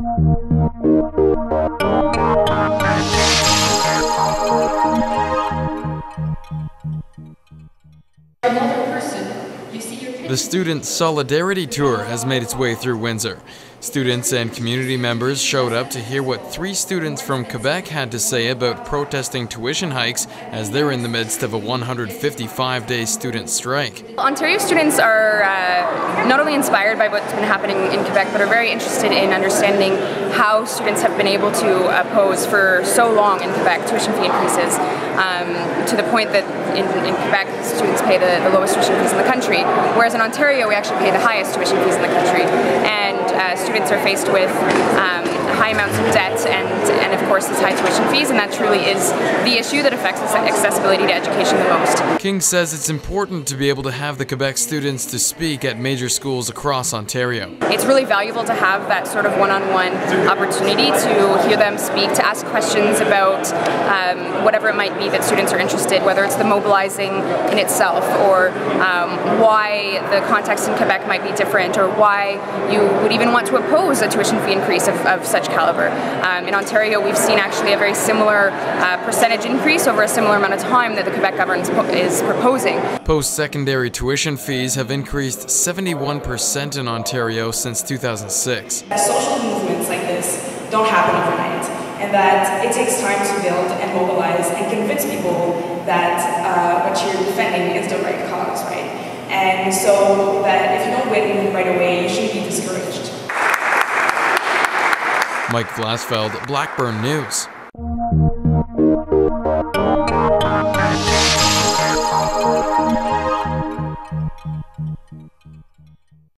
The Student Solidarity Tour has made its way through Windsor. Students and community members showed up to hear what 3 students from Quebec had to say about protesting tuition hikes as they're in the midst of a 155-day student strike. Ontario students are not only inspired by what's been happening in Quebec, but are very interested in understanding how students have been able to oppose for so long in Quebec tuition fee increases, to the point that in Quebec students pay the lowest tuition fees in the country, whereas in Ontario we actually pay the highest tuition fees in the country. And students are faced with high amounts of debt and of course these high tuition fees, and that truly is the issue that affects accessibility to education the most. King says it's important to be able to have the Quebec students to speak at major schools across Ontario. It's really valuable to have that sort of one-on-one opportunity to hear them speak, to ask questions about whatever it might be that students are interested, whether it's the mobilizing in itself, or why the context in Quebec might be different, or why you would even want to oppose a tuition fee increase of such caliber. In Ontario, we've seen actually a very similar percentage increase over a similar amount of time that the Quebec government is proposing. Post-secondary tuition fees have increased 71% in Ontario since 2006. Social movements like this don't happen overnight, and that it takes time to build and mobilize and convince people that what you're defending is the right cause, right? And so that if you don't win right away, you shouldn't be discouraged. Vlasveld, Blackburn News.